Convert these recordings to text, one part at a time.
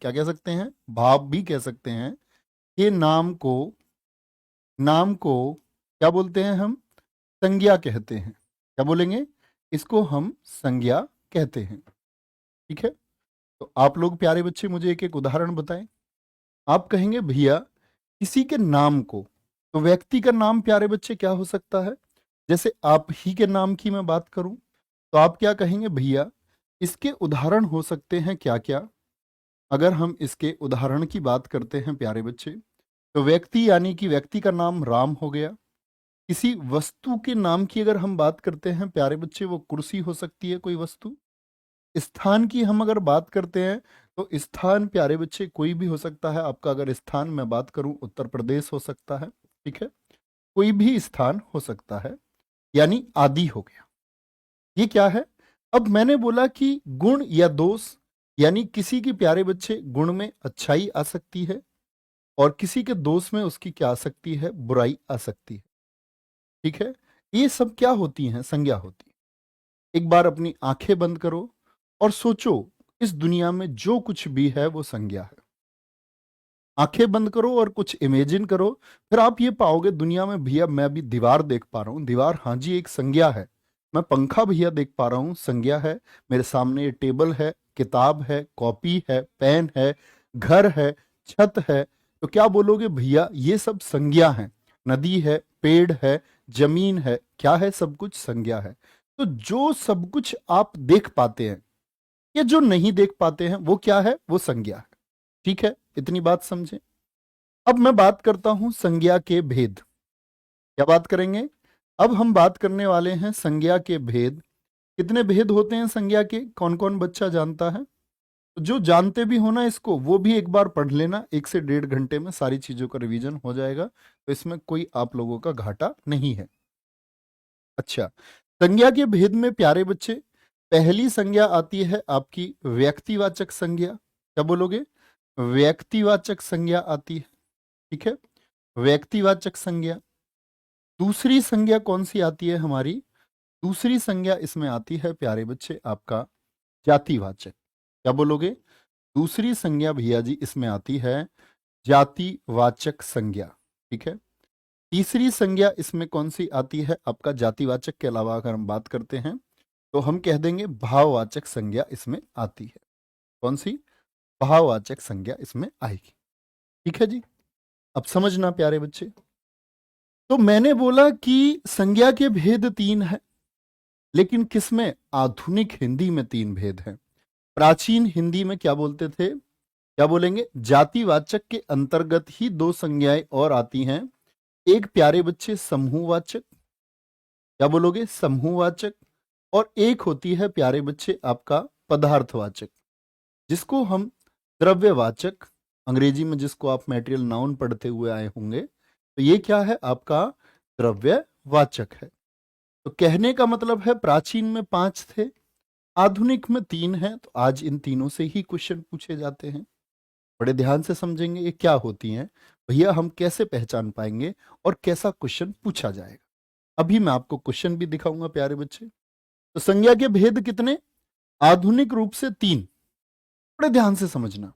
क्या कह सकते हैं, भाव भी कह सकते हैं। ये नाम को क्या बोलते हैं हम, संज्ञा कहते हैं। क्या बोलेंगे, इसको हम संज्ञा कहते हैं। ठीक है, तो आप लोग प्यारे बच्चे मुझे एक एक उदाहरण बताएं। आप कहेंगे भैया किसी के नाम को, तो व्यक्ति का नाम प्यारे बच्चे क्या हो सकता है, जैसे आप ही के नाम की मैं बात करूं तो आप क्या कहेंगे भैया, इसके उदाहरण हो सकते हैं क्या क्या। अगर हम इसके उदाहरण की बात करते हैं प्यारे बच्चे, तो व्यक्ति यानी कि व्यक्ति का नाम राम हो गया। किसी वस्तु के नाम की अगर हम बात करते हैं प्यारे बच्चे, वो कुर्सी हो सकती है कोई वस्तु। स्थान की हम अगर बात करते हैं तो स्थान प्यारे बच्चे कोई भी हो सकता है। आपका अगर स्थान मैं बात करूं उत्तर प्रदेश हो सकता है। ठीक है, कोई भी स्थान हो सकता है, यानी आदि हो गया। ये क्या है, अब मैंने बोला कि गुण या दोष, यानी किसी की प्यारे बच्चे गुण में अच्छाई आ सकती है और किसी के दोष में उसकी क्या आ सकती है, बुराई आ सकती है। ठीक है, ये सब क्या होती हैं, संज्ञा होती है। एक बार अपनी आंखें बंद करो और सोचो, इस दुनिया में जो कुछ भी है वो संज्ञा है। आंखें बंद करो और कुछ इमेजिन करो, फिर आप ये पाओगे दुनिया में भैया मैं अभी दीवार देख पा रहा हूँ, दीवार हाँ जी एक संज्ञा है। मैं पंखा भैया देख पा रहा हूँ, संज्ञा है। मेरे सामने ये टेबल है, किताब है, कॉपी है, पेन है, घर है, छत है। तो क्या बोलोगे भैया, ये सब संज्ञा है। नदी है, पेड़ है, जमीन है, क्या है, सब कुछ संज्ञा है। तो जो सब कुछ आप देख पाते हैं या जो नहीं देख पाते हैं वो क्या है, वो संज्ञा है। ठीक है, इतनी बात समझे। अब मैं बात करता हूं संज्ञा के भेद। क्या बात करेंगे, अब हम बात करने वाले हैं संज्ञा के भेद। कितने भेद होते हैं संज्ञा के, कौन कौन बच्चा जानता है? तो जो जानते भी हो ना इसको, वो भी एक बार पढ़ लेना, 1 से 1.5 घंटे में सारी चीजों का रिवीजन हो जाएगा। तो इसमें कोई आप लोगों का घाटा नहीं है। अच्छा, संज्ञा के भेद में प्यारे बच्चे पहली संज्ञा आती है आपकी व्यक्तिवाचक संज्ञा। क्या बोलोगे, व्यक्तिवाचक संज्ञा आती है। ठीक है, व्यक्तिवाचक संज्ञा। दूसरी संज्ञा कौन सी आती है हमारी, दूसरी संज्ञा इसमें आती है प्यारे बच्चे आपका जातिवाचक। क्या बोलोगे, दूसरी संज्ञा भैया जी इसमें आती है जातिवाचक संज्ञा। ठीक है, तीसरी संज्ञा इसमें कौन सी आती है आपका जातिवाचक के अलावा अगर हम बात करते हैं तो हम कह देंगे भाववाचक संज्ञा इसमें आती है। कौन सी, भाववाचक संज्ञा इसमें आएगी। ठीक है जी, अब समझना प्यारे बच्चे। तो मैंने बोला कि संज्ञा के भेद 3 है, लेकिन किसमें, आधुनिक हिंदी में 3 भेद हैं। प्राचीन हिंदी में क्या बोलते थे, क्या बोलेंगे, जातिवाचक के अंतर्गत ही 2 संज्ञाएं और आती हैं। एक प्यारे बच्चे समूहवाचक, क्या बोलोगे, समूहवाचक। और एक होती है प्यारे बच्चे आपका पदार्थवाचक, जिसको हम द्रव्यवाचक, अंग्रेजी में जिसको आप मैटेरियल नाउन पढ़ते हुए आए होंगे, तो ये क्या है आपका द्रव्यवाचक है। तो कहने का मतलब है प्राचीन में 5 थे, आधुनिक में 3 हैं। तो आज इन तीनों से ही क्वेश्चन पूछे जाते हैं। बड़े ध्यान से समझेंगे ये क्या होती हैं भैया, हम कैसे पहचान पाएंगे और कैसा क्वेश्चन पूछा जाएगा। अभी मैं आपको क्वेश्चन भी दिखाऊंगा प्यारे बच्चे। तो संज्ञा के भेद कितने, आधुनिक रूप से 3। बड़े ध्यान से समझना।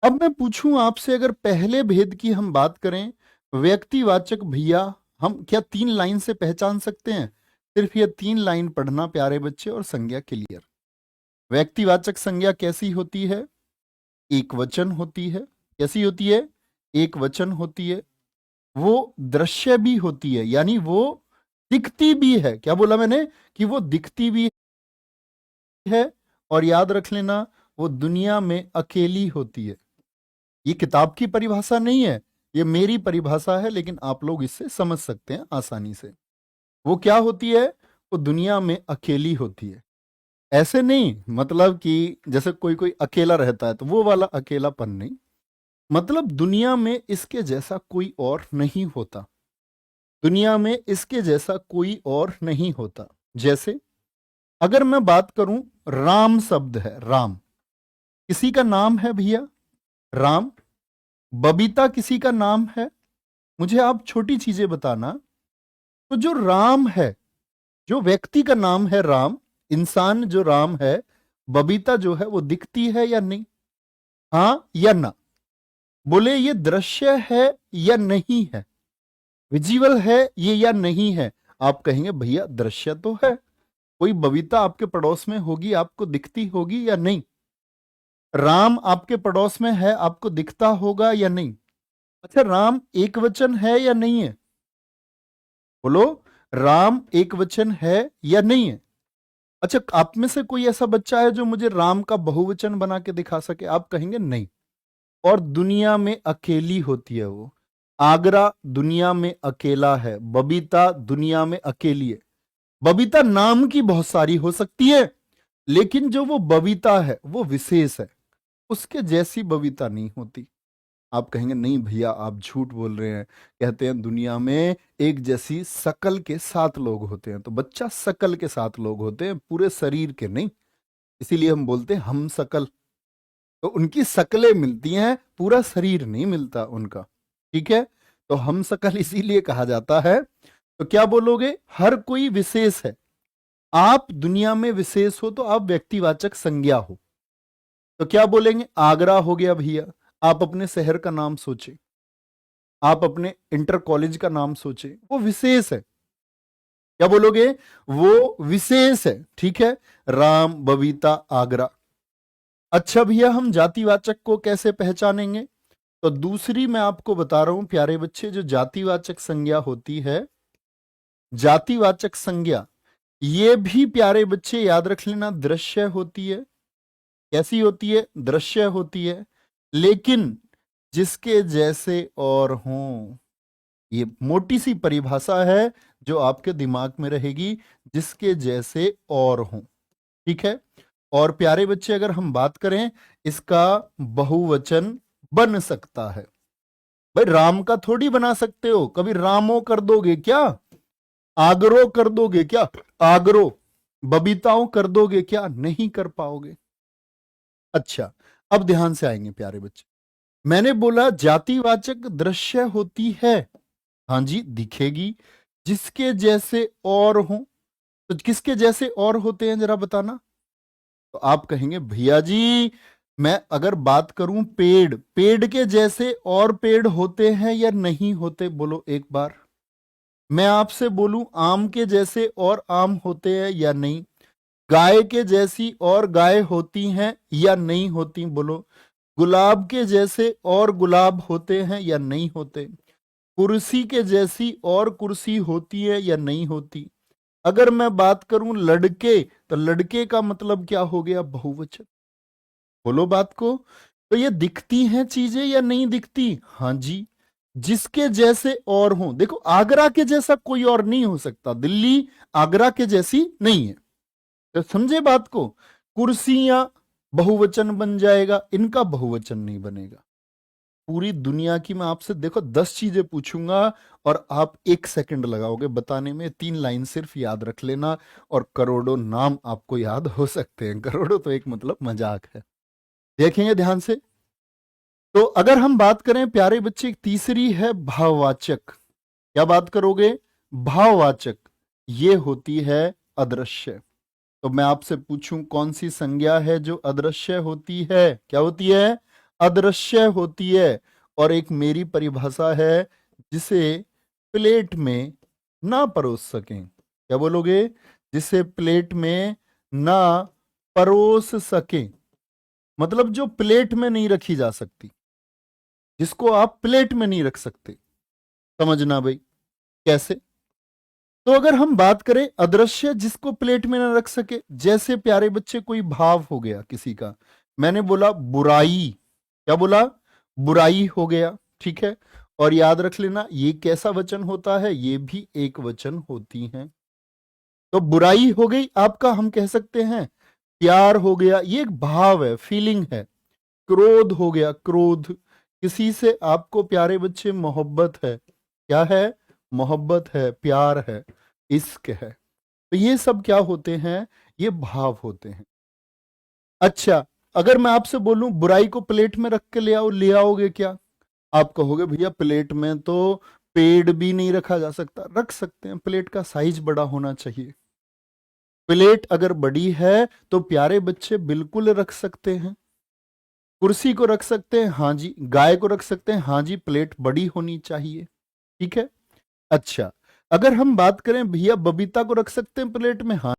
अब मैं पूछूं आपसे, अगर पहले भेद की हम बात करें, व्यक्तिवाचक भैया, हम क्या 3 लाइन से पहचान सकते हैं? सिर्फ ये 3 लाइन पढ़ना प्यारे बच्चे और संज्ञा क्लियर। व्यक्तिवाचक संज्ञा कैसी होती है, एक वचन होती है। कैसी होती है, एक वचन होती है। वो दृश्य भी होती है, यानी वो दिखती भी है। क्या बोला मैंने, कि वो दिखती भी है। और याद रख लेना, वो दुनिया में अकेली होती है। ये किताब की परिभाषा नहीं है, ये मेरी परिभाषा है, लेकिन आप लोग इससे समझ सकते हैं आसानी से। वो क्या होती है, वो दुनिया में अकेली होती है। ऐसे नहीं मतलब कि जैसे कोई कोई अकेला रहता है, तो वो वाला अकेलापन नहीं, मतलब दुनिया में इसके जैसा कोई और नहीं होता। दुनिया में इसके जैसा कोई और नहीं होता। जैसे अगर मैं बात करूं, राम शब्द है, राम किसी का नाम है भैया, राम। बबीता किसी का नाम है। मुझे आप छोटी चीजें बताना, तो जो राम है, जो व्यक्ति का नाम है राम, इंसान जो राम है, बबीता जो है वो दिखती है या नहीं? हाँ या ना, बोले ये दृश्य है या नहीं है, विजिबल है ये या नहीं है। आप कहेंगे भैया दृश्य तो है, कोई बबीता आपके पड़ोस में होगी, आपको दिखती होगी या नहीं? राम आपके पड़ोस में है, आपको दिखता होगा या नहीं? अच्छा, राम एक वचन है या नहीं है? बोलो, राम एक वचन है या नहीं है? अच्छा, आप में से कोई ऐसा बच्चा है जो मुझे राम का बहुवचन बना के दिखा सके? आप कहेंगे नहीं। और दुनिया में अकेली होती है वो। आगरा दुनिया में अकेला है, बबीता दुनिया में अकेली है। बबीता नाम की बहुत सारी हो सकती है, लेकिन जो वो बबीता है वो विशेष है, उसके जैसी बबीता नहीं होती। आप कहेंगे नहीं भैया आप झूठ बोल रहे हैं, कहते हैं दुनिया में एक जैसी शकल के 7 लोग होते हैं। तो बच्चा शकल के 7 लोग होते हैं, पूरे शरीर के नहीं, इसीलिए हम बोलते हैं हम शकल। तो उनकी शक्लें मिलती हैं, पूरा शरीर नहीं मिलता उनका, ठीक है? तो हम शकल इसीलिए कहा जाता है। तो क्या बोलोगे? हर कोई विशेष है। आप दुनिया में विशेष हो तो आप व्यक्तिवाचक संज्ञा हो। तो क्या बोलेंगे? आगरा हो गया भैया। आप अपने शहर का नाम सोचे, आप अपने इंटर कॉलेज का नाम सोचे, वो विशेष है। क्या बोलोगे? वो विशेष है, ठीक है? राम, बबीता, आगरा। अच्छा भैया, हम जातिवाचक को कैसे पहचानेंगे? तो दूसरी मैं आपको बता रहा हूं प्यारे बच्चे, जो जातिवाचक संज्ञा होती है, जातिवाचक संज्ञा, ये भी प्यारे बच्चे याद रख लेना, दृश्य होती है। कैसी होती है? दृश्य होती है, लेकिन जिसके जैसे और हों। ये मोटी सी परिभाषा है जो आपके दिमाग में रहेगी, जिसके जैसे और हों, ठीक है? और प्यारे बच्चे, अगर हम बात करें, इसका बहुवचन बन सकता है। भाई राम का थोड़ी बना सकते हो, कभी रामो कर दोगे क्या? आगरो कर दोगे क्या? आगरो। बबीताओं कर दोगे क्या? नहीं कर पाओगे। अच्छा, अब ध्यान से आएंगे प्यारे बच्चे। मैंने बोला जातिवाचक दृश्य होती है, हाँ जी दिखेगी, जिसके जैसे और हो। तो किसके जैसे और होते हैं जरा बताना? तो आप कहेंगे भैया जी, मैं अगर बात करूं पेड़, पेड़ के जैसे और पेड़ होते हैं या नहीं होते? बोलो एक बार। मैं आपसे बोलूं आम के जैसे और आम होते हैं या नहीं? गाय के जैसी और गाय होती हैं या नहीं होती? बोलो। गुलाब के जैसे और गुलाब होते हैं या नहीं होते? कुर्सी के जैसी और कुर्सी होती है या नहीं होती? अगर मैं बात करूं लड़के, तो लड़के का मतलब क्या हो गया? बहुवचन। बोलो बात को। तो ये दिखती हैं चीजें या नहीं दिखती? हाँ जी, जिसके जैसे और हो। देखो, आगरा के जैसा कोई और नहीं हो सकता, दिल्ली आगरा के जैसी नहीं है। तो समझे बात को? कुर्सियां बहुवचन बन जाएगा, इनका बहुवचन नहीं बनेगा। पूरी दुनिया की मैं आपसे देखो 10 चीजें पूछूंगा और आप 1 सेकंड लगाओगे बताने में, 3 लाइन सिर्फ याद रख लेना, और करोड़ों नाम आपको याद हो सकते हैं। करोड़ों तो एक मतलब मजाक है। देखेंगे ध्यान से। तो अगर हम बात करें प्यारे बच्चे, तीसरी है भाववाचक। क्या बात करोगे? भाववाचक। ये होती है अदृश्य। तो मैं आपसे पूछूं कौन सी संज्ञा है जो अदृश्य होती है? क्या होती है? अदृश्य होती है। और एक मेरी परिभाषा है, जिसे प्लेट में ना परोस सकें। क्या बोलोगे? जिसे प्लेट में ना परोस सकें, मतलब जो प्लेट में नहीं रखी जा सकती, जिसको आप प्लेट में नहीं रख सकते। समझना भाई कैसे? तो अगर हम बात करें अदृश्य, जिसको प्लेट में ना रख सके, जैसे प्यारे बच्चे कोई भाव हो गया किसी का। मैंने बोला बुराई, क्या बोला? बुराई हो गया, ठीक है? और याद रख लेना, ये कैसा वचन होता है? ये भी एक वचन होती है। तो बुराई हो गई आपका, हम कह सकते हैं प्यार हो गया, ये एक भाव है, फीलिंग है। क्रोध हो गया, क्रोध। किसी से आपको प्यारे बच्चे मोहब्बत है, क्या है? मोहब्बत है, प्यार है, इश्क है। तो ये सब क्या होते हैं? ये भाव होते हैं। अच्छा, अगर मैं आपसे बोलूं बुराई को प्लेट में रख के ले आओ, ले आओगे क्या? आप कहोगे भैया प्लेट में तो पेड़ भी नहीं रखा जा सकता। रख सकते हैं, प्लेट का साइज बड़ा होना चाहिए। प्लेट अगर बड़ी है तो प्यारे बच्चे बिल्कुल रख सकते हैं। कुर्सी को रख सकते हैं, हाँ जी। गाय को रख सकते हैं, हाँ जी, प्लेट बड़ी होनी चाहिए, ठीक है। अच्छा, अगर हम बात करें भैया बबीता को रख सकते हैं प्लेट में, हाँ